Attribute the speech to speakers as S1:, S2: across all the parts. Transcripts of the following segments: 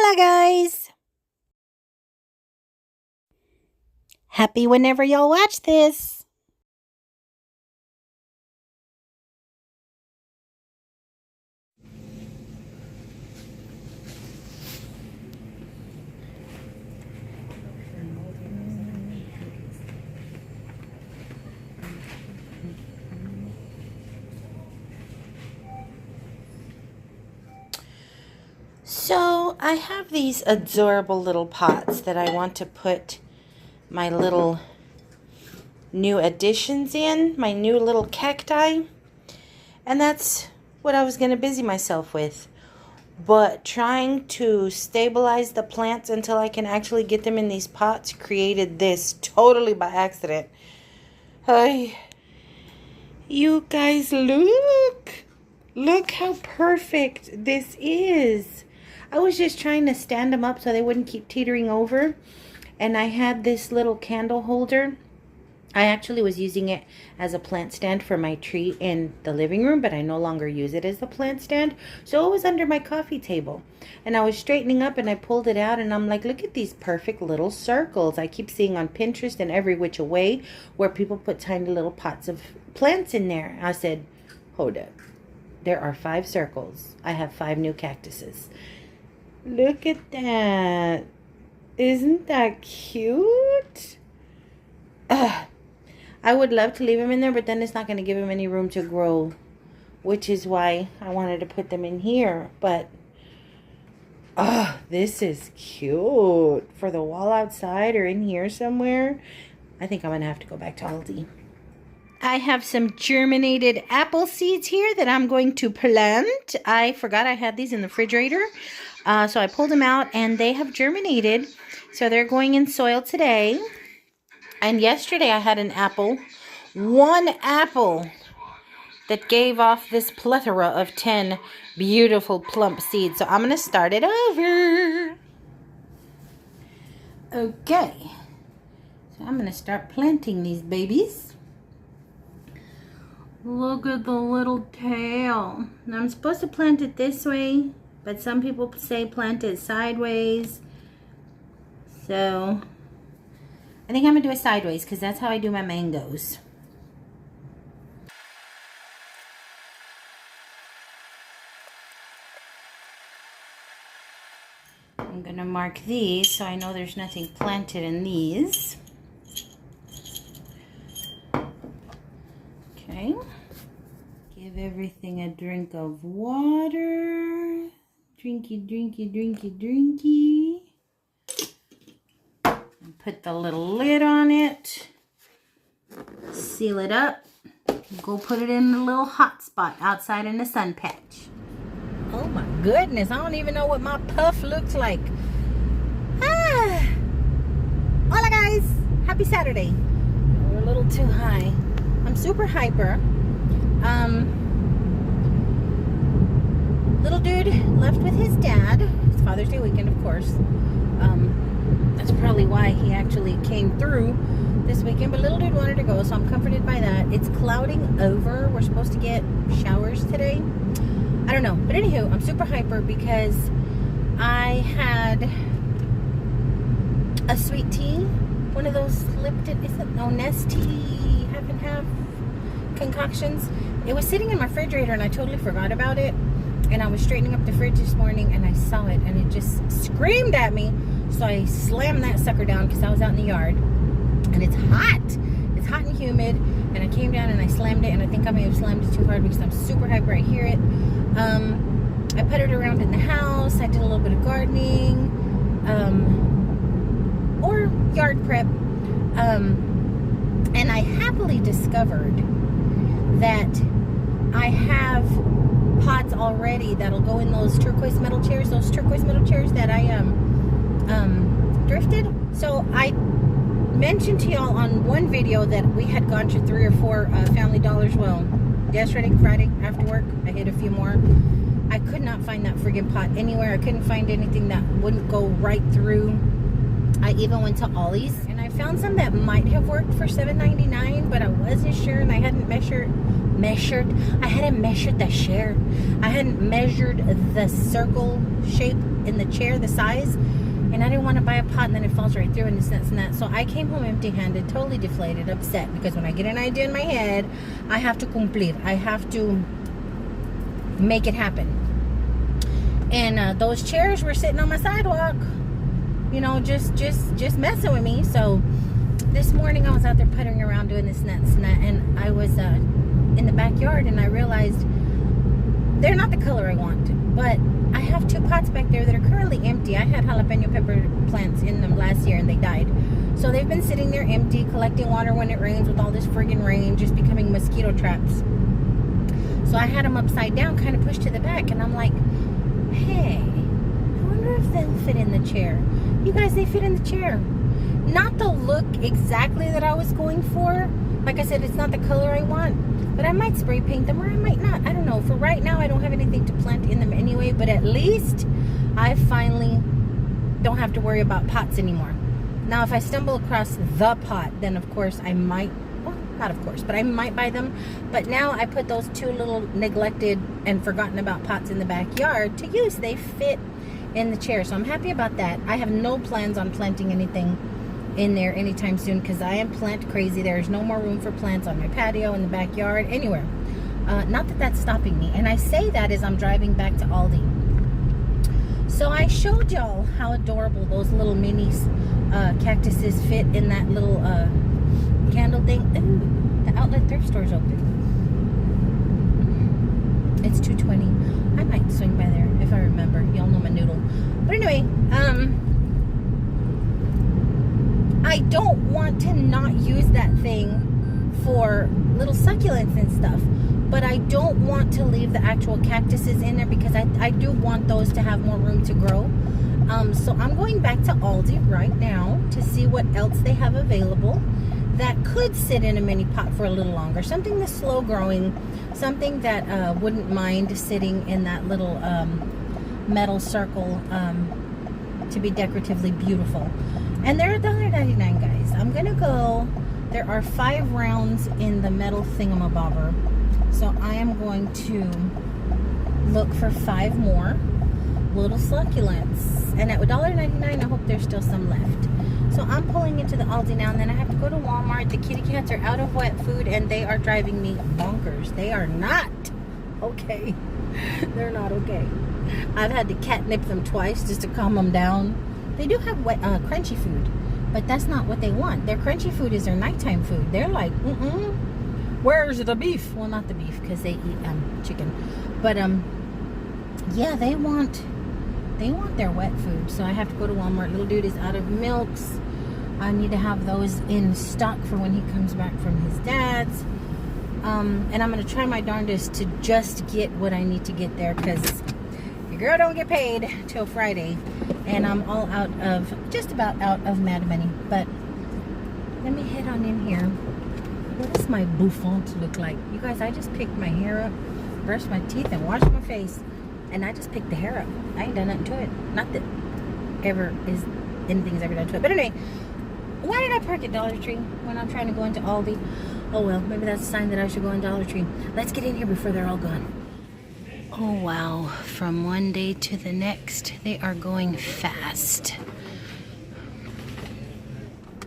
S1: Hola, guys. Happy whenever y'all watch this. So I have these adorable little pots that I want to put my little new additions in, my new little cacti. And that's what I was going to busy myself with. But trying to stabilize the plants until I can actually get them in these pots created this totally by accident. Hi. You guys, look. Look how perfect this is. I was just trying to stand them up so they wouldn't keep teetering over. And I had this little candle holder. I actually was using it as a plant stand for my tree in the living room, but I no longer use it as a plant stand. So it was under my coffee table. And I was straightening up and I pulled it out and I'm like, look at these perfect little circles I keep seeing on Pinterest and every which way where people put tiny little pots of plants in there. I said, hold up. There are 5 circles. I have 5 new cactuses. Look at that. Isn't that cute? I would love to leave them in there, but then it's not going to give them any room to grow, which is why I wanted to put them in here. But, this is cute. For the wall outside or in here somewhere. I think I'm going to have to go back to Aldi. I have some germinated apple seeds here that I'm going to plant. I forgot I had these in the refrigerator. So I pulled them out and they have germinated. So they're going in soil today. And yesterday I had an apple. One apple that gave off this plethora of 10 beautiful plump seeds. So I'm going to start it over. Okay. So I'm going to start planting these babies. Look at the little tail. Now I'm supposed to plant it this way, but some people say plant it sideways. So I think I'm going to do it sideways because that's how I do my mangoes. I'm going to mark these so I know there's nothing planted in these. Okay. Give everything a drink of water. Drinky, drinky, drinky, drinky. And put the little lid on it. Seal it up. Go put it in the little hot spot outside in the sun patch. Oh my goodness. I don't even know what my puff looks like. Hola guys. Happy Saturday. We're a little too high. I'm super hyper. Little dude left with his dad. It's Father's Day weekend, of course. That's probably why he actually came through this weekend. But little dude wanted to go, so I'm comforted by that. It's clouding over. We're supposed to get showers today. I don't know. But anywho, I'm super hyper because I had a sweet tea. One of those Lipton, is it? No, Nestea, half and half concoctions. It was sitting in my refrigerator and I totally forgot about it. And I was straightening up the fridge this morning and I saw it and it just screamed at me. So I slammed that sucker down because I was out in the yard. And it's hot. It's hot and humid. And I came down and I slammed it. And I think I may have slammed it too hard because I'm super hyper. I hear it. I put it around in the house. I did a little bit of gardening. Or yard prep. And I happily discovered that I have pots already that'll go in those turquoise metal chairs that I thrifted. So I mentioned to y'all on one video that we had gone to 3 or 4 Family Dollars. Well, yesterday, Friday, after work, I hit a few more. I could not find that friggin' pot anywhere. I couldn't find anything that wouldn't go right through
S2: I even went to Ollie's and I found some that might have worked for $7.99, but I wasn't sure, and I hadn't measured the chair. I hadn't measured the circle shape in the chair, the size, and I didn't want to buy a pot and then it falls right through and this and that. So I came home empty-handed, totally deflated, upset, because when I get an idea in my head, I have to cumplir. I have to make it happen. And those chairs were sitting on my sidewalk, you know, just messing with me. So this morning I was out there puttering around doing this and that, and I was in the backyard, and I realized they're not the color I want, but I have 2 pots back there that are currently empty. I had jalapeno pepper plants in them last year and they died, so they've been sitting there empty, collecting water when it rains, with all this friggin' rain, just becoming mosquito traps. So I had them upside down, kind of pushed to the back, and I'm like, hey, I wonder if they'll fit in the chair. You guys, they fit in the chair. Not the look exactly that I was going for. Like I said, it's not the color I want, but I might spray paint them, or I might not. I don't know. For right now, I don't have anything to plant in them anyway, but at least I finally don't have to worry about pots anymore. Now, if I stumble across the pot, then of course I might, well, not of course, but I might buy them. But now I put those 2 little neglected and forgotten about pots in the backyard to use. They fit in the chair, so I'm happy about that. I have no plans on planting anything in there anytime soon, because I am plant crazy. There's no more room for plants on my patio, in the backyard, anywhere. Not that that's stopping me, and I say that as I'm driving back to Aldi. So I showed y'all how adorable those little mini cactuses fit in that little candle thing. Ooh, the outlet thrift store's open. It's 2:20. I might swing by there if I remember. Y'all know my noodle. But anyway, I don't want to not use that thing for little succulents and stuff, but I don't want to leave the actual cactuses in there, because I do want those to have more room to grow. So I'm going back to Aldi right now to see what else they have available that could sit in a mini pot for a little longer. Something that's slow growing, something that wouldn't mind sitting in that little metal circle to be decoratively beautiful. And they're $1.99, guys. I'm gonna go. There are 5 rounds in the metal thingamabobber, so I am going to look for 5 more little succulents. And at $1.99, I hope there's still some left. So I'm pulling into the Aldi now, and then I have to go to Walmart. The kitty cats are out of wet food, and they are driving me bonkers. They are not okay. They're not okay. I've had to catnip them twice just to calm them down. They do have wet, crunchy food, but that's not what they want. Their crunchy food is their nighttime food. They're like, where's the beef? Well, not the beef, because they eat chicken. But yeah, they want their wet food. So I have to go to Walmart. Little dude is out of milks. I need to have those in stock for when he comes back from his dad's. And I'm gonna try my darndest to just get what I need to get there, because your girl don't get paid till Friday. And I'm all just about out of Mad Money. But let me head on in here. What does my bouffant look like? You guys, I just picked my hair up, brushed my teeth, and washed my face. And I just picked the hair up. I ain't done nothing to it. Not that anything's ever done to it. But anyway, why did I park at Dollar Tree when I'm trying to go into Aldi? Oh well, maybe that's a sign that I should go in Dollar Tree. Let's get in here before they're all gone. Oh wow, from one day to the next, they are going fast.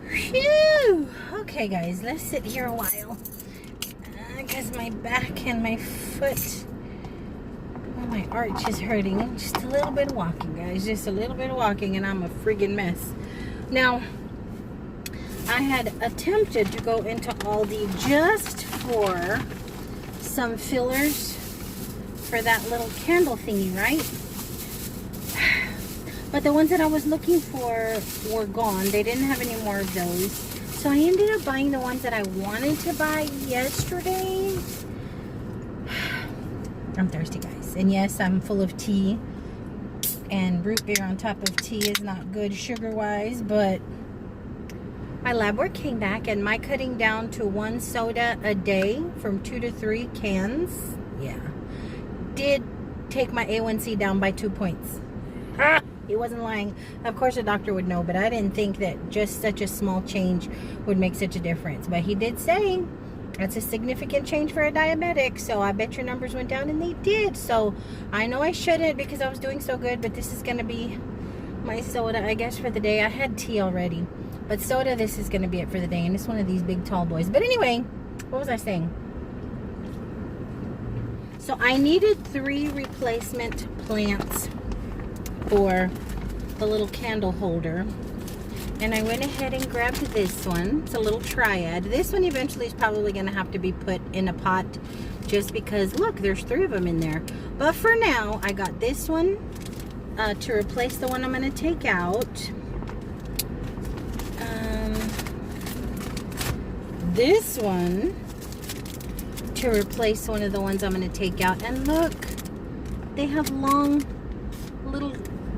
S2: Phew! Okay guys, let's sit here a while. Because my back and my foot, well, my arch is hurting. Just a little bit of walking, guys. Just a little bit of walking, and I'm a friggin' mess. Now, I had attempted to go into Aldi just for some fillers for that little candle thingy, right? But the ones that I was looking for were gone. They didn't have any more of those. So I ended up buying the ones that I wanted to buy yesterday. I'm thirsty, guys. And yes, I'm full of tea. And root beer on top of tea is not good sugar-wise, but my lab work came back, and my cutting down to 1 soda a day from 2 to 3 cans, yeah, did take my A1C down by 2 points. He wasn't lying. Of course, a doctor would know, but I didn't think that just such a small change would make such a difference. But he did say that's a significant change for a diabetic, so I bet your numbers went down, and they did. So I know I shouldn't because I was doing so good, but this is going to be my soda, I guess, for the day. I had tea already, but soda, this is going to be it for the day, and it's one of these big tall boys. But anyway, what was I saying? So I needed 3 replacement plants for the little candle holder, and I went ahead and grabbed this one. It's a little triad. This one eventually is probably going to have to be put in a pot just because, look, there's 3 of them in there. But for now, I got this one to replace the one I'm going to take out. This one to replace one of the ones I'm going to take out. And look, they have long little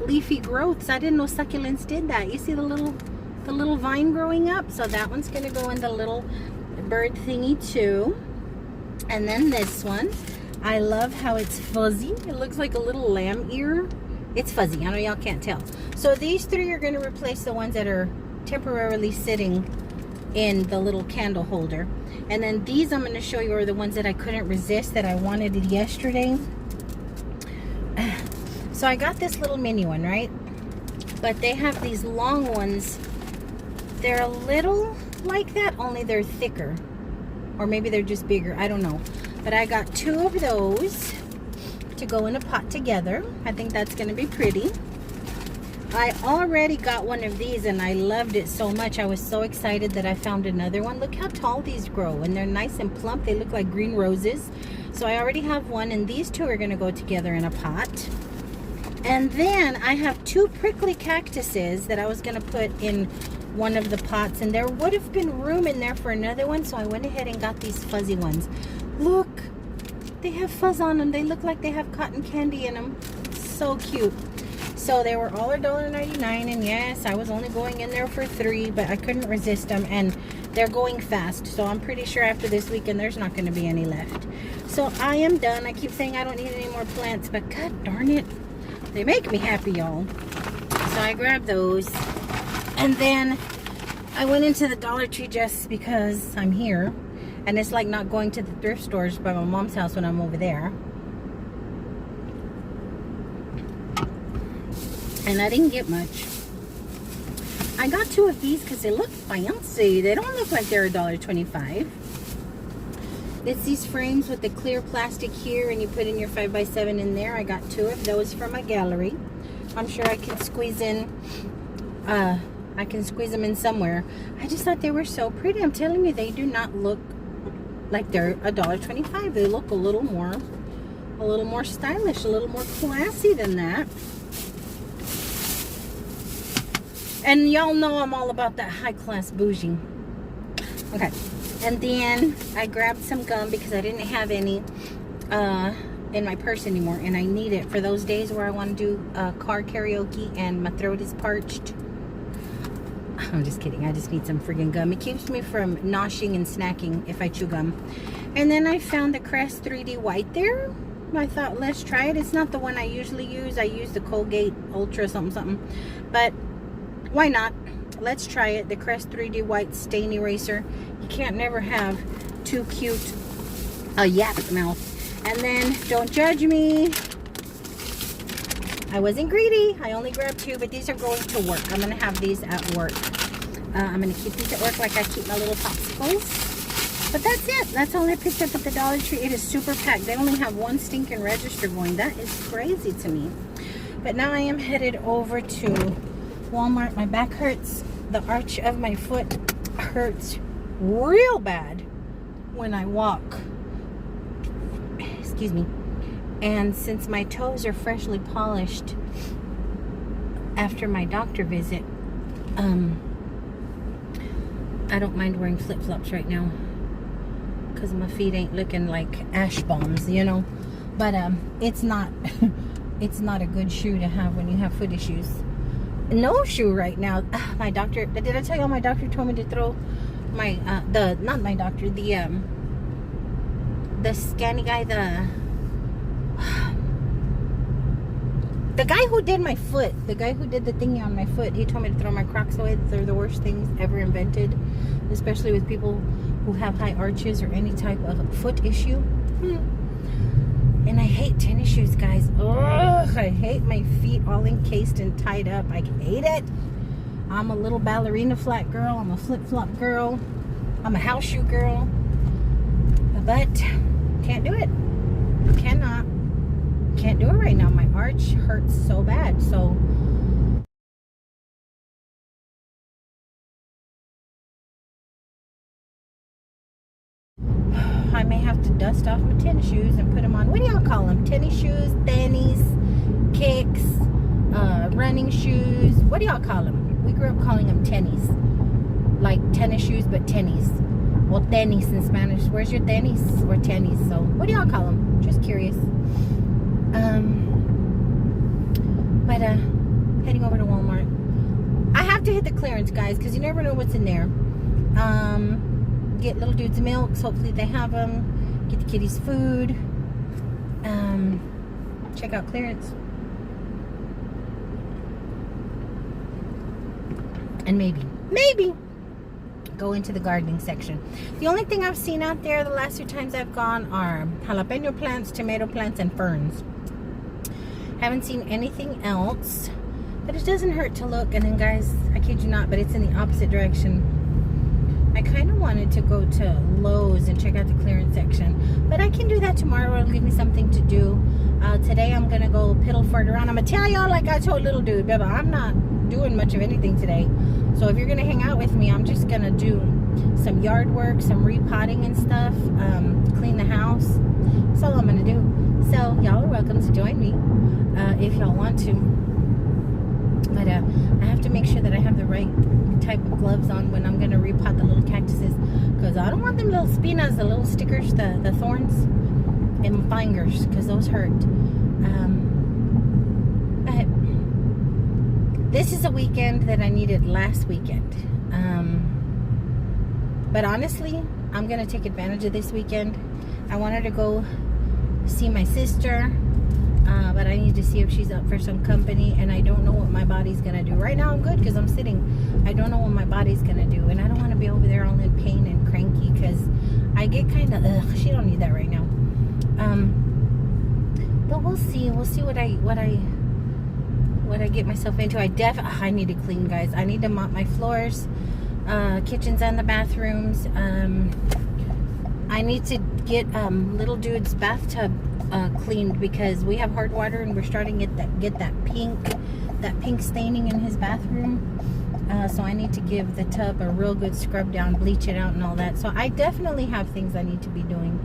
S2: leafy growths. I didn't know succulents did that. You see the little vine growing up? So that one's going to go in the little bird thingy too. And then this one, I love how it's fuzzy. It looks like a little lamb ear. It's fuzzy. I know y'all can't tell. So these 3 are going to replace the ones that are temporarily sitting in the little candle holder. And then these I'm going to show you are the ones that I couldn't resist, that I wanted yesterday. So I got this little mini one, right? But they have these long ones. They're a little like that, only they're thicker. Or maybe they're just bigger. I don't know. But I got 2 of those to go in a pot together. I think that's going to be pretty. I already got one of these and I loved it so much. I was so excited that I found another one. Look how tall these grow, and they're nice and plump. They look like green roses. So I already have one, and these 2 are going to go together in a pot. And then I have 2 prickly cactuses that I was going to put in one of the pots, and there would have been room in there for another one, so I went ahead and got these fuzzy ones. Look, they have fuzz on them. They look like they have cotton candy in them. So cute. So they were all $1.99, and yes, I was only going in there for 3, but I couldn't resist them, and they're going fast. So I'm pretty sure after this weekend there's not going to be any left. So I am done. I keep saying I don't need any more plants, but god darn it, they make me happy, y'all. So I grabbed those, and then I went into the Dollar Tree just because I'm here, and it's like not going to the thrift stores by my mom's house when I'm over there. And I didn't get much. I got 2 of these because they look fancy. They don't look like they're $1.25. It's these frames with the clear plastic here, and you put in your 5x7 in there. I got 2 of those from my gallery. I'm sure I can squeeze in, them in somewhere. I just thought they were so pretty. I'm telling you, they do not look like they're $1.25. They look a little more stylish, a little more classy than that. And y'all know I'm all about that high-class bougie. Okay. And then I grabbed some gum because I didn't have any in my purse anymore. And I need it for those days where I want to do car karaoke and my throat is parched. I'm just kidding. I just need some friggin' gum. It keeps me from noshing and snacking if I chew gum. And then I found the Crest 3D White there. I thought, let's try it. It's not the one I usually use. I use the Colgate Ultra something. But why not? Let's try it. The Crest 3D White Stain Eraser. You can't never have too cute a yap mouth. And then, don't judge me. I wasn't greedy. I only grabbed 2, but these are going to work. I'm going to have these at work. I'm going to keep these at work like I keep my little popsicles. But that's it. That's all I picked up at the Dollar Tree. It is super packed. They only have 1 stinking register going. That is crazy to me. But now I am headed over to Walmart. My back hurts. The arch of my foot hurts real bad when I walk. Excuse me. And since my toes are freshly polished after my doctor visit, I don't mind wearing flip-flops right now because my feet ain't looking like ash bombs, you know. But it's not it's not a good shoe to have when you have foot issues. No shoe right now. My doctor, did I tell you my doctor told me to throw my not my doctor, the scanny guy, The guy who did my foot, the guy who did the thingy on my foot, he told me to throw my Crocs away. They're the worst things ever invented, especially with people who have high arches or any type of foot issue. And I hate tennis shoes, guys. Ugh, I hate my feet all encased and tied up. I hate it. I'm a little ballerina flat girl. I'm a flip-flop girl. I'm a house shoe girl. But can't do it. Cannot. Can't do it right now. My arch hurts so bad. So I may have to dust off my tennis shoes and put them on. What do y'all call them? Tennis shoes, tennies, kicks, running shoes. What do y'all call them? We grew up calling them tennies. Like tennis shoes, but tennies. Well, tenis in Spanish. Where's your tenis or tennies? So what do y'all call them? Just curious. But heading over to Walmart. I have to hit the clearance, guys, because you never know what's in there. Get little dudes milks. Hopefully they have them. Get the kitties food. Check out clearance. And maybe go into the gardening section. The only thing I've seen out there the last 2 times I've gone are jalapeno plants, tomato plants, and ferns. Haven't seen anything else, but it doesn't hurt to look. And then, guys, I kid you not, but it's in the opposite direction. I kind of wanted to go to Lowe's and check out the clearance section, but I can do that tomorrow. It'll give me something to do. Today I'm gonna go piddle fart around. I'm gonna tell y'all, like I told little dude, baby, I'm not doing much of anything today. So if you're gonna hang out with me, I'm just gonna do some yard work, some repotting and stuff, clean the house. That's all I'm gonna do. So y'all are welcome to join me if y'all want to. But I have to make sure that I have the right type of gloves on when I'm gonna repot the little cactuses, because I don't want them little spinas, the little stickers, the thorns in my fingers, because those hurt. But this is a weekend that I needed last weekend. But honestly, I'm gonna take advantage of this weekend. I wanted to go see my sister, but I need to see if she's up for some company, and I don't know what my body's gonna do. Right now I'm good because I'm sitting. I don't know what my body's gonna do, and I don't want to be over there all in pain and cranky, because I get kind of she don't need that right now. But we'll see what I get myself into. I need to clean, guys. I need to mop my floors, kitchens and the bathrooms. I need to get little dude's bathtub cleaned, because we have hard water and we're starting to get that pink staining in his bathroom. So I need to give the tub a real good scrub down, bleach it out and all that. So I definitely have things I need to be doing.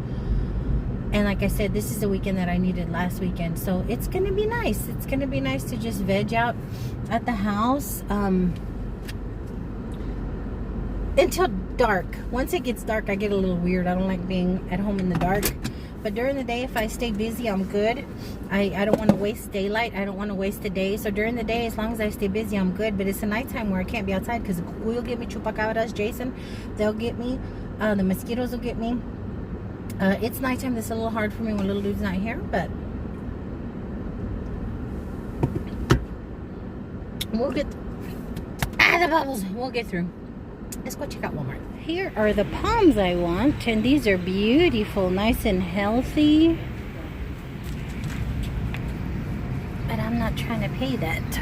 S2: And like I said, this is a weekend that I needed last weekend. So it's going to be nice. It's going to be nice to just veg out at the house until dark. Once it gets dark, I get a little weird. I don't like being at home in the dark. But during the day, if I stay busy, I'm good. I don't want to waste daylight. I don't want to waste the day. So during the day, as long as I stay busy, I'm good. But it's the nighttime where I can't be outside, because we'll get me, chupacabras, Jason. They'll get me. The mosquitoes will get me. It's nighttime. That's a little hard for me when little dude's not here. But we'll get... the bubbles. We'll get through. Let's go check out Walmart. Here are the palms I want, and these are beautiful, nice and healthy. But I'm not trying to pay that.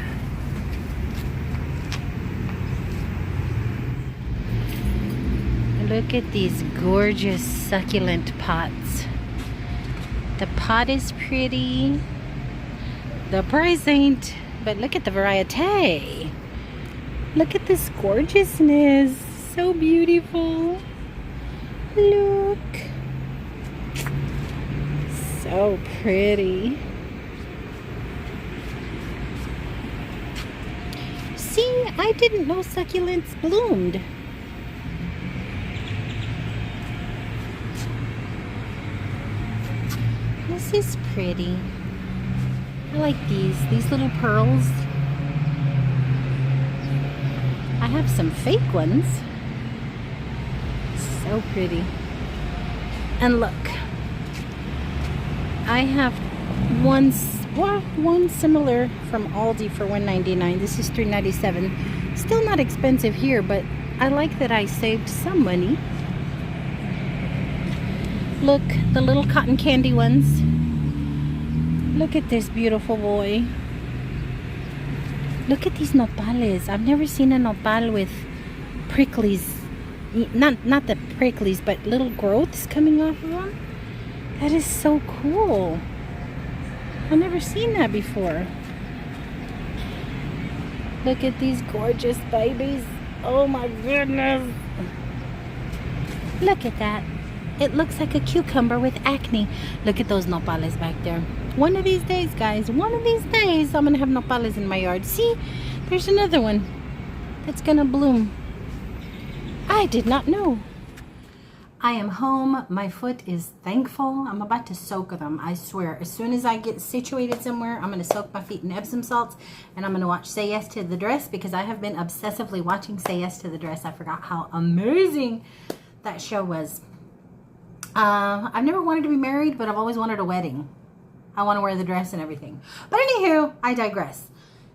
S2: Look at these gorgeous succulent pots. The pot is pretty. The price ain't, but look at the variety. Look at this gorgeousness. So beautiful. Look. So pretty. See, I didn't know succulents bloomed. This is pretty. I like these little pearls. I have some fake ones. So pretty. And look, I have one one similar from Aldi for $1.99. This is $3.97. Still not expensive here, but I like that I saved some money. Look, the little cotton candy ones. Look at this beautiful boy. Look at these nopales. I've never seen a nopal with pricklies. Not the pricklies, but little growths coming off of them. That is so cool. I've never seen that before. Look at these gorgeous babies. Oh my goodness. Look at that. It looks like a cucumber with acne. Look at those nopales back there. One of these days, guys, one of these days, I'm going to have nopales in my yard. See, there's another one that's going to bloom. I did not know. I am home. My foot is thankful. I'm about to soak them, I swear. As soon as I get situated somewhere, I'm going to soak my feet in Epsom salts, and I'm going to watch Say Yes to the Dress, because I have been obsessively watching Say Yes to the Dress. I forgot how amazing that show was. I've never wanted to be married, but I've always wanted a wedding. I want to wear the dress and everything. But anywho, I digress.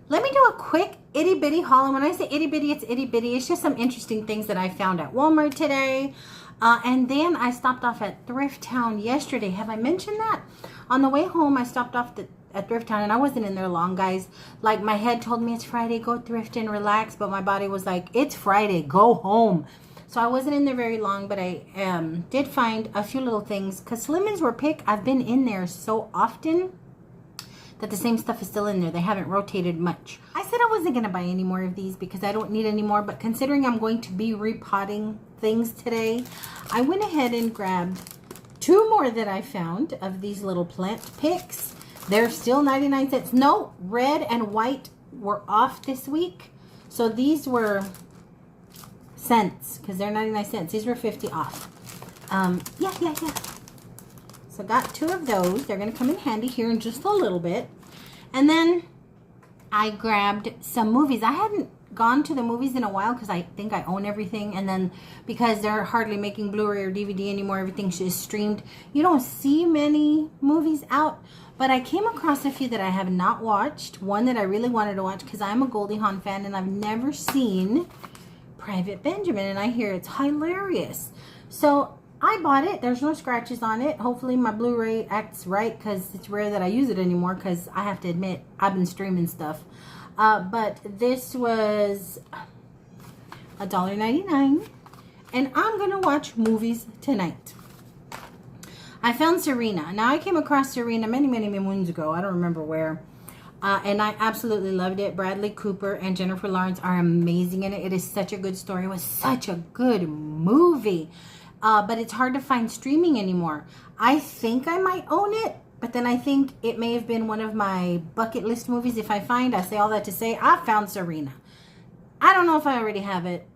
S2: Let me do a quick itty bitty haul. And when I say itty bitty, it's itty bitty. It's just some interesting things that I found at Walmart today. And then I stopped off at Thrift Town yesterday. Have I mentioned that? On the way home, I stopped off at Thrift Town, and I wasn't in there long, guys. Like, my head told me it's Friday, go thrift and relax. But my body was like, it's Friday, go home. So I wasn't in there very long, but I did find a few little things. Because lemons were picked. I've been in there so often that the same stuff is still in there. They haven't rotated much. I said I wasn't going to buy any more of these because I don't need any more. But considering I'm going to be repotting things today, I went ahead and grabbed 2 more that I found of these little plant picks. They're still 99 cents. No, red and white were off this week. So these were cents because they're 99 cents. These were 50 off. Yeah. So got 2 of those. They're going to come in handy here in just a little bit. And then I grabbed some movies. I hadn't gone to the movies in a while because I think I own everything. And then because they're hardly making Blu-ray or DVD anymore, everything is streamed. You don't see many movies out. But I came across a few that I have not watched. One that I really wanted to watch because I'm a Goldie Hawn fan and I've never seen Private Benjamin, and I hear it's hilarious. So I bought it. There's no scratches on it. Hopefully my Blu-ray acts right because it's rare that I use it anymore because I have to admit I've been streaming stuff. But this was $1.99 and I'm going to watch movies tonight. I found Serena. Now I came across Serena many moons ago. I don't remember where. And I absolutely loved it. Bradley Cooper and Jennifer Lawrence are amazing in it. It is such a good story. It was such a good movie. But it's hard to find streaming anymore. I think I might own it, but then I think it may have been one of my bucket list movies. If I say all that to say, I found Serena. I don't know if I already have it,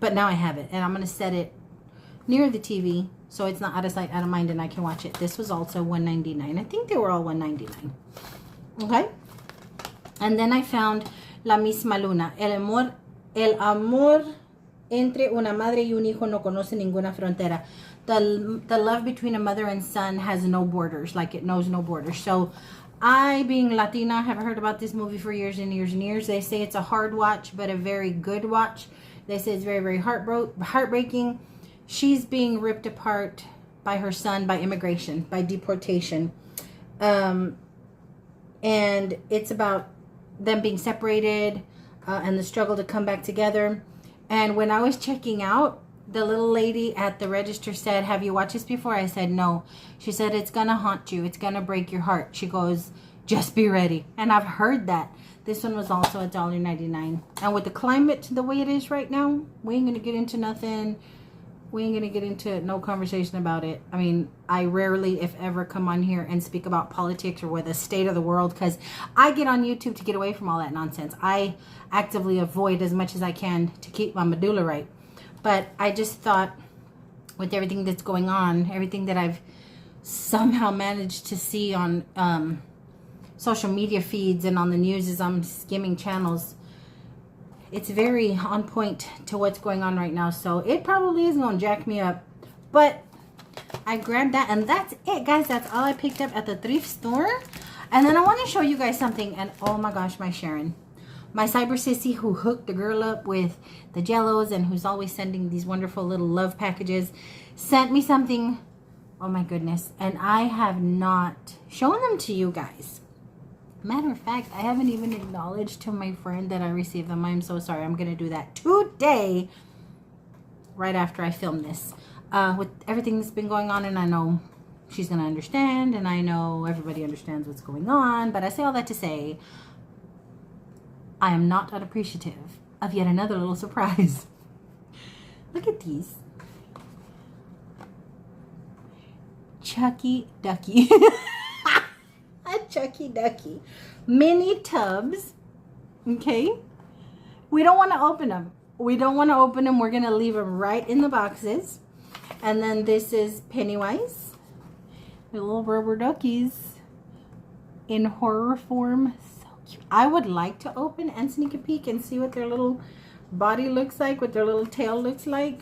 S2: but now I have it. And I'm going to set it near the TV so it's not out of sight, out of mind, and I can watch it. This was also $1.99. I think they were all $1.99. Okay. And then I found La Misma Luna. El amor entre una madre y un hijo no conoce ninguna frontera. The love between a mother and son has no borders. Like, it knows no borders. So I, being Latina, have heard about this movie for years and years and years. They say it's a hard watch, but a very good watch. They say it's very heartbreaking. She's being ripped apart by her son, by immigration, by deportation. And it's about them being separated and the struggle to come back together. And when I was checking out, the little lady at the register said, have you watched this before? I said, no. She said, it's going to haunt you. It's going to break your heart. She goes, just be ready. And I've heard that. This one was also $1.99. And with the climate the way it is right now, we ain't going to get into nothing. We ain't going to get into no conversation about it. I mean, I rarely, if ever, come on here and speak about politics or with the state of the world because I get on YouTube to get away from all that nonsense. I actively avoid as much as I can to keep my medulla right. But I just thought with everything that's going on, everything that I've somehow managed to see on social media feeds and on the news as I'm skimming channels, it's very on point to what's going on right now. So it probably is going to jack me up. But I grabbed that and that's it, guys. That's all I picked up at the thrift store. And then I want to show you guys something. And oh my gosh, my Sharon. My cyber sissy who hooked the girl up with the jellos and who's always sending these wonderful little love packages sent me something. Oh my goodness. And I have not shown them to you guys. Matter of fact, I haven't even acknowledged to my friend that I received them. I'm so sorry. I'm going to do that today, right after I film this. With everything that's been going on, and I know she's going to understand, and I know everybody understands what's going on. But I say all that to say, I am not unappreciative of yet another little surprise. Look at these. Chucky Ducky. A Chucky Ducky. Mini tubs. Okay. We don't want to open them. We don't want to open them. We're going to leave them right in the boxes. And then this is Pennywise. The little rubber duckies in horror form. So cute. I would like to open and sneak a peek and see what their little body looks like, what their little tail looks like.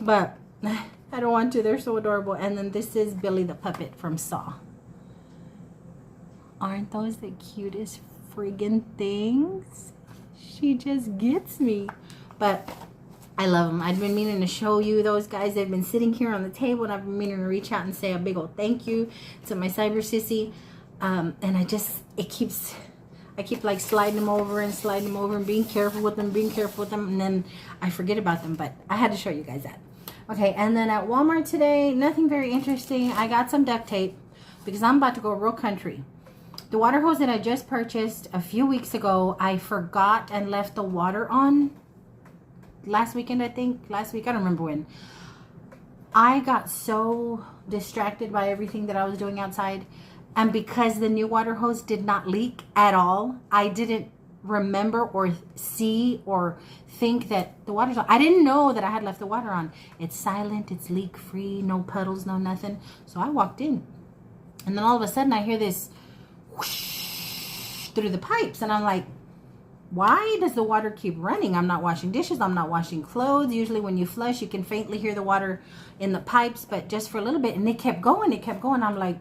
S2: But I don't want to. They're so adorable. And then this is Billy the Puppet from Saw. Aren't those the cutest friggin' things? She just gets me. But I love them. I've been meaning to show you those guys. They've been sitting here on the table, and I've been meaning to reach out and say a big old thank you to my cyber sissy. And I keep like sliding them over and being careful with them, and then I forget about them. But I had to show you guys that. Okay, and then at Walmart today, nothing very interesting. I got some duct tape because I'm about to go real country. The water hose that I just purchased a few weeks ago, I forgot and left the water on last weekend, I think. Last week, I don't remember when. I got so distracted by everything that I was doing outside. And because the new water hose did not leak at all, I didn't remember or see or think that the water's on. I didn't know that I had left the water on. It's silent, it's leak free, no puddles, no nothing. So I walked in. And then all of a sudden I hear this whoosh through the pipes, and I'm like, why does the water keep running? I'm not washing dishes, I'm not washing clothes. Usually when you flush, you can faintly hear the water in the pipes, but just for a little bit. And it kept going. I'm like,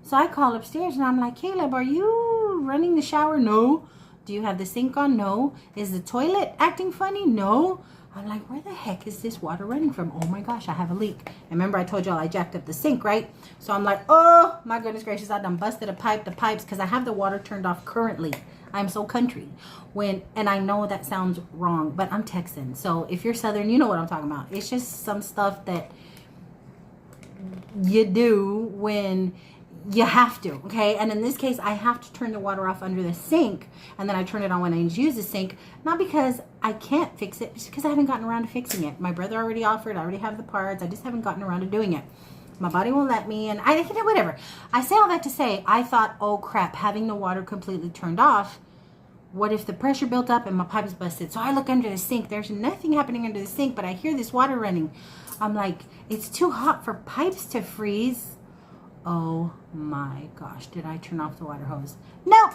S2: so I call upstairs and I'm like, Caleb, are you running the shower? No. Do you have the sink on? No. Is the toilet acting funny? No. I'm like, where the heck is this water running from? Oh my gosh, I have a leak. And remember I told y'all I jacked up the sink, right? So I'm like, oh my goodness gracious, I done busted the pipes, because I have the water turned off currently. I'm so country. And I know that sounds wrong, but I'm Texan. So if you're Southern, you know what I'm talking about. It's just some stuff that you do when you have to, okay? And in this case, I have to turn the water off under the sink, and then I turn it on when I use the sink, not because I can't fix it, just because I haven't gotten around to fixing it. My brother already offered, I already have the parts, I just haven't gotten around to doing it. My body won't let me, and I can, whatever. I say all that to say, I thought, oh crap, having the water completely turned off, what if the pressure built up and my pipe's busted? So I look under the sink, there's nothing happening under the sink, but I hear this water running. I'm like, it's too hot for pipes to freeze. Oh my gosh, did I turn off the water hose? No!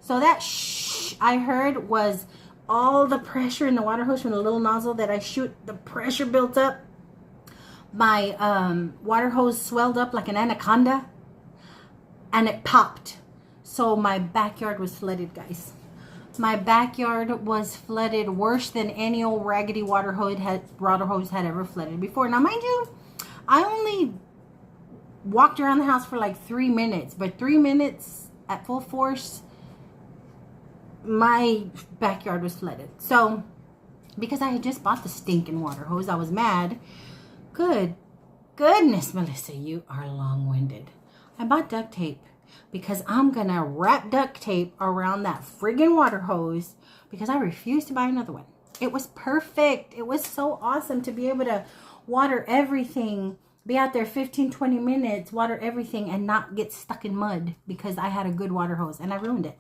S2: So that shh I heard was all the pressure in the water hose from the little nozzle that I shoot. The pressure built up. My water hose swelled up like an anaconda, and it popped. So my backyard was flooded, guys. My backyard was flooded worse than any old raggedy water hose had ever flooded before. Now, mind you, I only walked around the house for like 3 minutes, but 3 minutes at full force, my backyard was flooded. So, because I had just bought the stinking water hose, I was mad. Goodness, Melissa, you are long-winded. I bought duct tape because I'm gonna wrap duct tape around that friggin' water hose because I refuse to buy another one. It was perfect. It was so awesome to be able to water everything, be out there 15-20 minutes, water everything, and not get stuck in mud because I had a good water hose, and I ruined it.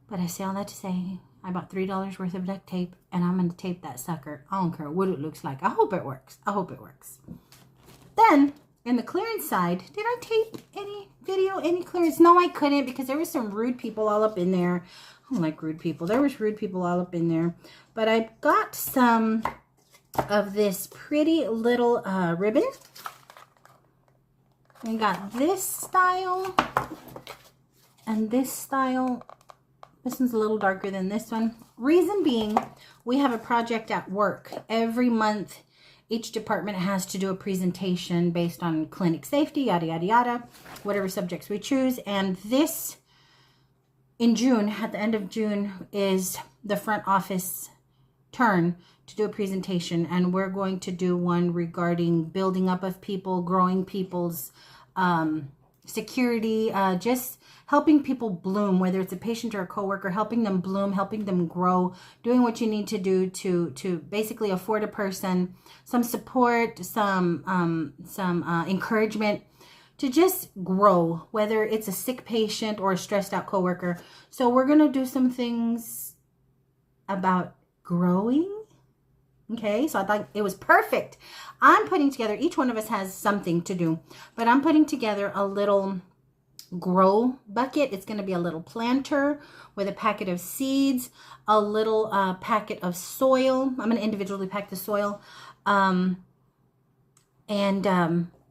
S2: But I say all that to say, I bought $3 worth of duct tape, and I'm going to tape that sucker. I don't care what it looks like. I hope it works. I hope it works. Then, in the clearance side, did I tape any clearance? No, I couldn't, because there was some rude people all up in there. I don't like rude people. There was rude people all up in there. But I got some of this pretty little ribbon. I got this style, And this style, this one's a little darker than this one. Reason being, we have a project at work. Every month, each department has to do a presentation based on clinic safety, yada, yada, yada, whatever subjects we choose. And this, in June, at the end of June, is the front office turn to do a presentation. And we're going to do one regarding building up of people, growing people's security, just helping people bloom, whether it's a patient or a coworker, helping them bloom, helping them grow, doing what you need to do to basically afford a person some support, some encouragement to just grow, whether it's a sick patient or a stressed out coworker. So we're going to do some things about growing. Okay, so I thought it was perfect. I'm putting together, each one of us has something to do, but I'm putting together a little grow bucket. It's going to be a little planter with a packet of seeds, a little packet of soil. I'm going to individually pack the soil.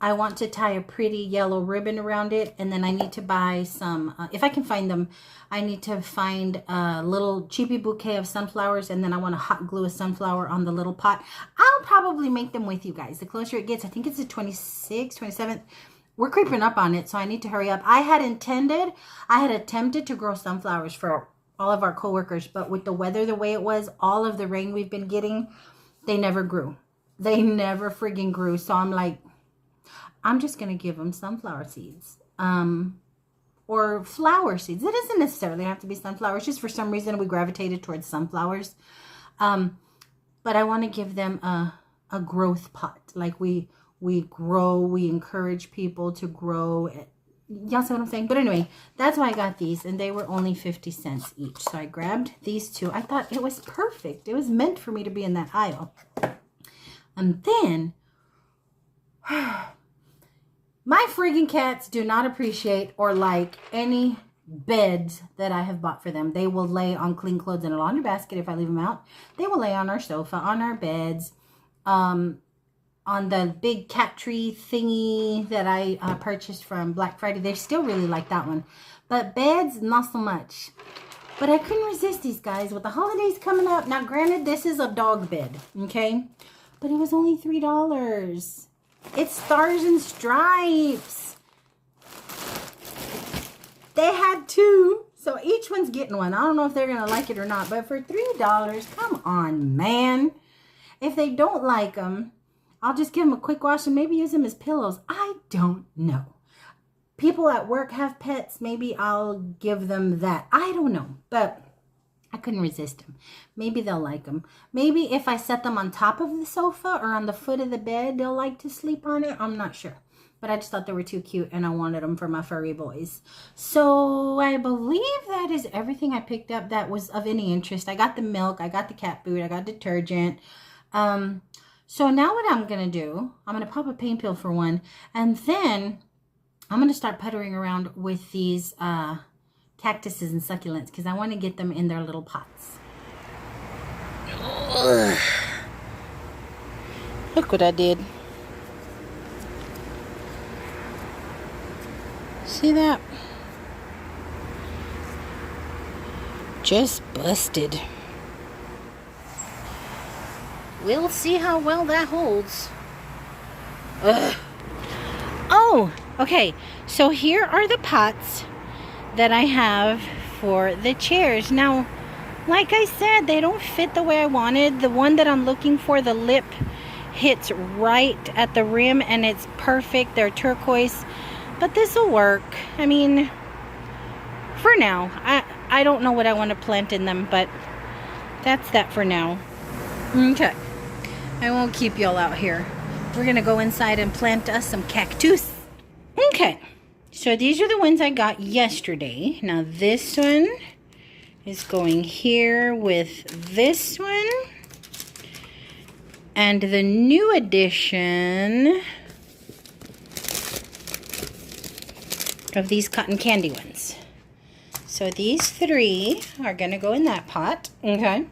S2: I want to tie a pretty yellow ribbon around it. And then I need to buy some, if I can find them, I need to find a little cheapy bouquet of sunflowers. And then I want to hot glue a sunflower on the little pot. I'll probably make them with you guys. The closer it gets, I think it's the 26th, 27th. We're creeping up on it, so I need to hurry up. I had attempted to grow sunflowers for all of our coworkers, but with the weather the way it was, all of the rain we've been getting, they never grew. They never friggin' grew. So I'm like, I'm just going to give them sunflower seeds. Or flower seeds. It doesn't necessarily have to be sunflowers. Just for some reason we gravitated towards sunflowers. But I want to give them a growth pot. Like we grow, we encourage people to grow. Y'all see what I'm saying? But anyway, that's why I got these. And they were only 50 cents each. So I grabbed these two. I thought it was perfect. It was meant for me to be in that aisle. And then... my friggin' cats do not appreciate or like any beds that I have bought for them. They will lay on clean clothes in a laundry basket if I leave them out. They will lay on our sofa, on our beds, on the big cat tree thingy that I purchased from Black Friday. They still really like that one. But beds, not so much. But I couldn't resist these guys with the holidays coming up. Now, granted, this is a dog bed, okay? But it was only $3. It's Stars and Stripes. They had two, so each one's getting one. I don't know if they're going to like it or not, but for $3, come on, man. If they don't like them, I'll just give them a quick wash and maybe use them as pillows. I don't know. People at work have pets. Maybe I'll give them that. I don't know, but I couldn't resist them. Maybe they'll like them. Maybe if I set them on top of the sofa or on the foot of the bed, they'll like to sleep on it. I'm not sure. But I just thought they were too cute and I wanted them for my furry boys. So I believe that is everything I picked up that was of any interest. I got the milk. I got the cat food. I got detergent. So now what I'm going to do, I'm going to pop a pain pill for one. And then I'm going to start puttering around with these cactuses and succulents because I want to get them in their little pots.
S1: Ugh. Look what I did. See that? Just busted. We'll see how well that holds. Ugh. Oh, okay. So here are the pots that I have for the chairs. Now, like I said, they don't fit the way I wanted. The one that I'm looking for, the lip hits right at the rim and it's perfect. They're turquoise, but this will work. I mean, for now. I don't know what I want to plant in them, but that's that for now. Okay, I won't keep y'all out here. We're gonna go inside and plant us some cactus. Okay. So these are the ones I got yesterday. Now this one is going here with this one. And the new addition of these cotton candy ones. So these three are going to go in that pot. Okay.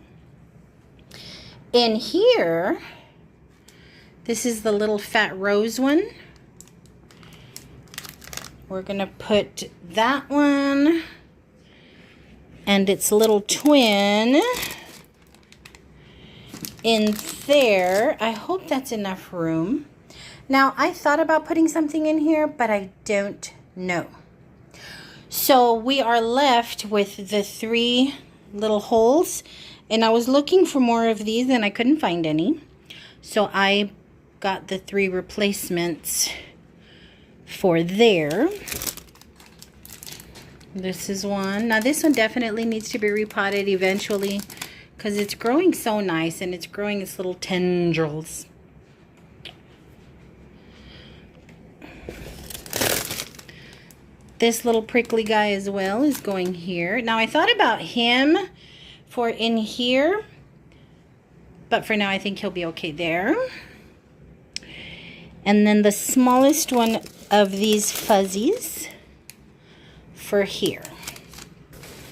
S1: In here, this is the little fat rose one. We're going to put that one
S2: and its little twin in there. I hope that's enough room. Now, I thought about putting something in here, but I don't know. So we are left with the 3 little holes, and I was looking for more of these and I couldn't find any. So I got the 3 replacements for there. This is one. Now this one definitely needs to be repotted eventually because it's growing so nice and it's growing its little tendrils. This little prickly guy as well is going here. Now I thought about him for in here, but for now I think he'll be okay there. And then the smallest one of these fuzzies for here.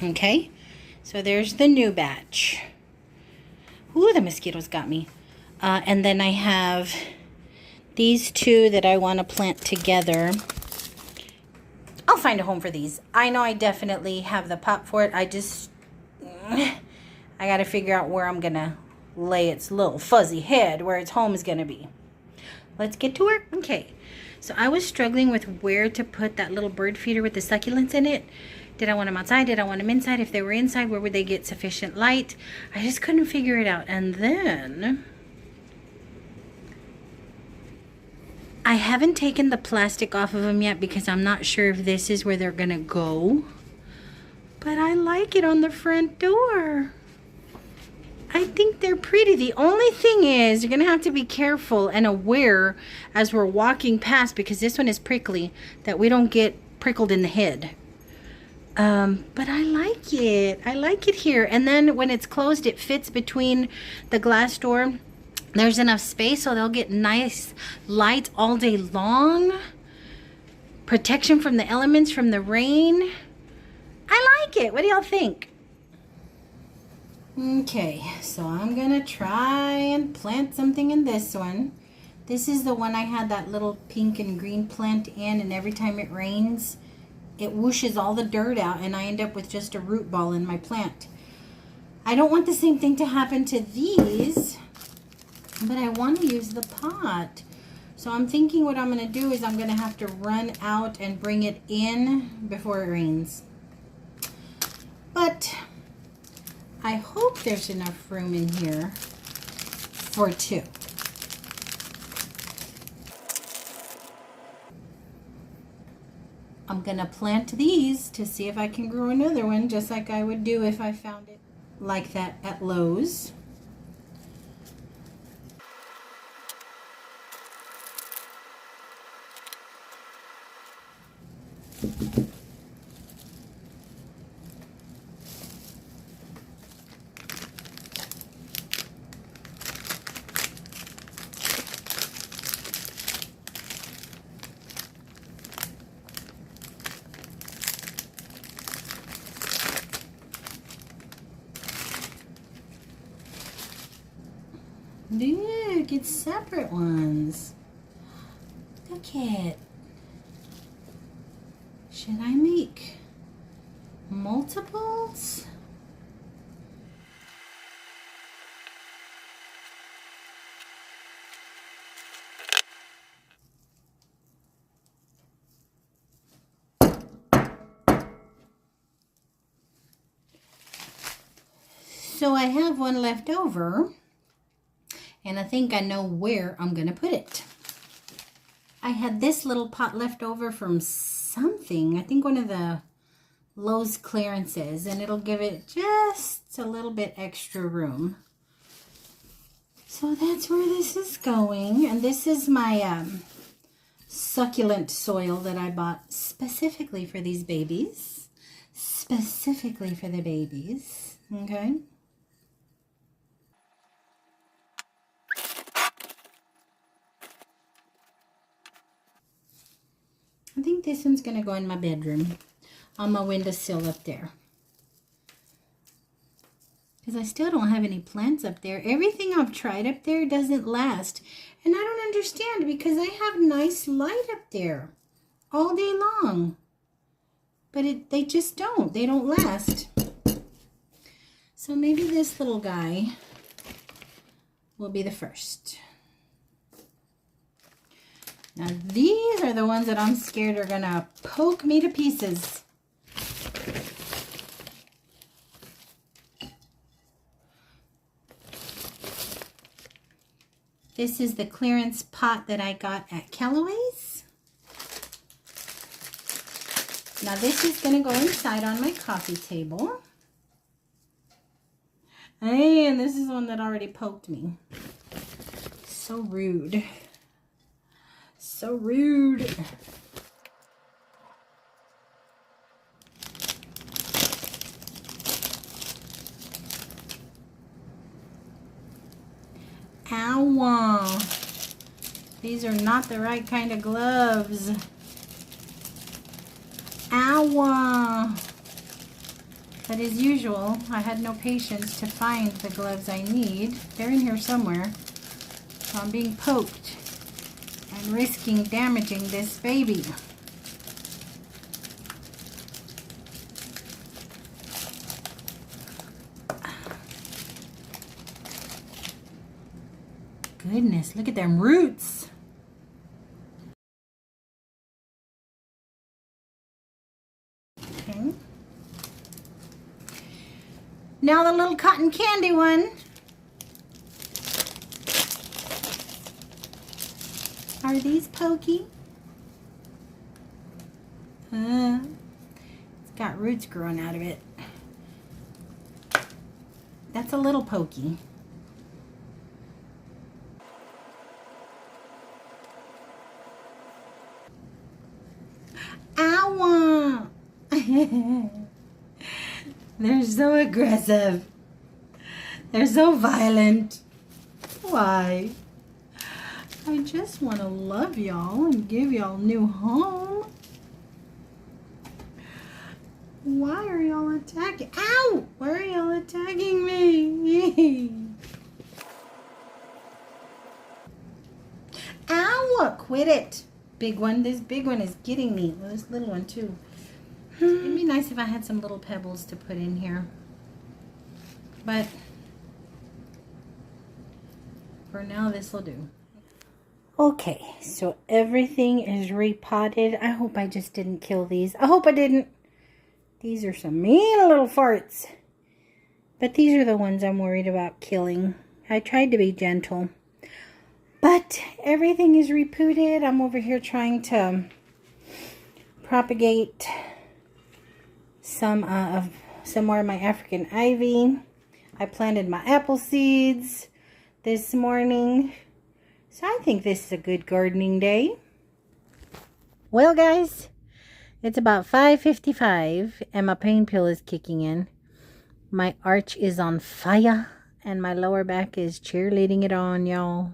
S2: Okay, so there's the new batch. Ooh, the mosquitoes got me. And then I have these 2 that I want to plant together. I'll find a home for these. I know I definitely have the pot for it. I got to figure out where I'm going to lay its little fuzzy head, where its home is going to be. Let's get to work. Okay, so I was struggling with where to put that little bird feeder with the succulents in it. Did I want them outside? Did I want them inside? If they were inside, where would they get sufficient light? I just couldn't figure it out. And then I haven't taken the plastic off of them yet because I'm not sure if this is where they're gonna go. But I like it on the front door. I think they're pretty. The only thing is you're gonna have to be careful and aware as we're walking past, because this one is prickly, that we don't get prickled in the head. But I like it. I like it here. And then when it's closed, it fits between the glass door. There's enough space so they'll get nice light all day long. Protection from the elements, from the rain. I like it. What do y'all think? Okay, so I'm gonna try and plant something in this one. This is the one I had that little pink and green plant in, and every time it rains, it whooshes all the dirt out and I end up with just a root ball in my plant. I don't want the same thing to happen to these, but I want to use the pot. So I'm thinking what I'm going to do is I'm going to have to run out and bring it in before it rains. But I hope there's enough room in here for 2. I'm going to plant these to see if I can grow another one, just like I would do if I found it like that at Lowe's. Look, it's separate ones. Look it. Should I make multiples? So I have one left over. And I think I know where I'm going to put it. I had this little pot left over from something. I think one of the Lowe's clearances. And it'll give it just a little bit extra room. So that's where this is going. And this is my succulent soil that I bought specifically for these babies. Specifically for the babies. Okay. I think this one's going to go in my bedroom on my windowsill up there. Because I still don't have any plants up there. Everything I've tried up there doesn't last. And I don't understand because I have nice light up there all day long. But they just don't. They don't last. So maybe this little guy will be the first. Now these are the ones that I'm scared are gonna poke me to pieces. This is the clearance pot that I got at Callaway's. Now this is gonna go inside on my coffee table. And this is one that already poked me. So rude. So rude. Ow. These are not the right kind of gloves. Ow. But as usual, I had no patience to find the gloves I need. They're in here somewhere. So I'm being poked and risking damaging this baby. Goodness, look at them roots. Okay. Now the little cotton candy one. Are these pokey? It's got roots growing out of it. That's a little pokey. Ow! They're so aggressive. They're so violent. Why? I just want to love y'all and give y'all a new home. Why are y'all attacking? Ow! Why are y'all attacking me? Ow! Quit it. Big one. This big one is getting me. Well, this little one too. It'd be nice if I had some little pebbles to put in here. But for now, this will do. Okay, so everything is repotted. I hope I just didn't kill these. I hope I didn't. These are some mean little farts. But these are the ones I'm worried about killing. I tried to be gentle. But everything is repotted. I'm over here trying to propagate some more of my African ivy. I planted my apple seeds this morning. So I think this is a good gardening day. Well, guys, it's about 5:55 and my pain pill is kicking in. My arch is on fire and my lower back is cheerleading it on, y'all.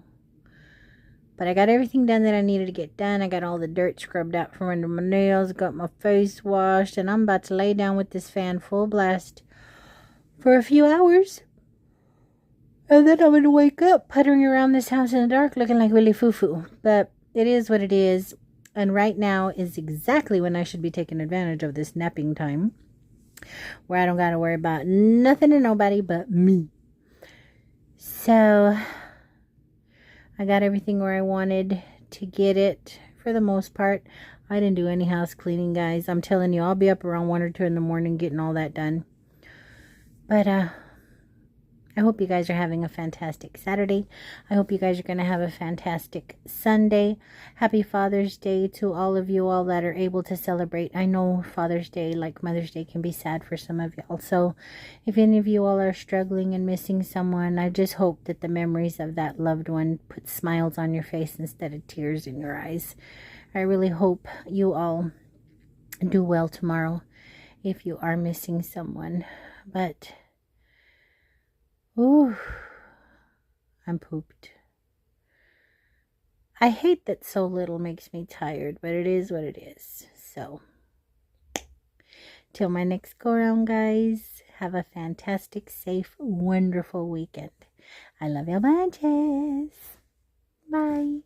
S2: But I got everything done that I needed to get done. I got all the dirt scrubbed out from under my nails, got my face washed, and I'm about to lay down with this fan full blast for a few hours. And then I'm going to wake up puttering around this house in the dark looking like Willy Foo-Foo. But it is what it is. And right now is exactly when I should be taking advantage of this napping time, where I don't got to worry about nothing and nobody but me. So I got everything where I wanted to get it for the most part. I didn't do any house cleaning, guys. I'm telling you, I'll be up around 1 or 2 in the morning getting all that done. But I hope you guys are having a fantastic Saturday. I hope you guys are going to have a fantastic Sunday. Happy Father's Day to all of you all that are able to celebrate. I know Father's Day, like Mother's Day, can be sad for some of y'all. So if any of you all are struggling and missing someone, I just hope that the memories of that loved one put smiles on your face instead of tears in your eyes. I really hope you all do well tomorrow if you are missing someone. But ooh, I'm pooped. I hate that so little makes me tired, but it is what it is. So, till my next go around, guys, have a fantastic, safe, wonderful weekend. I love you bunches. Bye.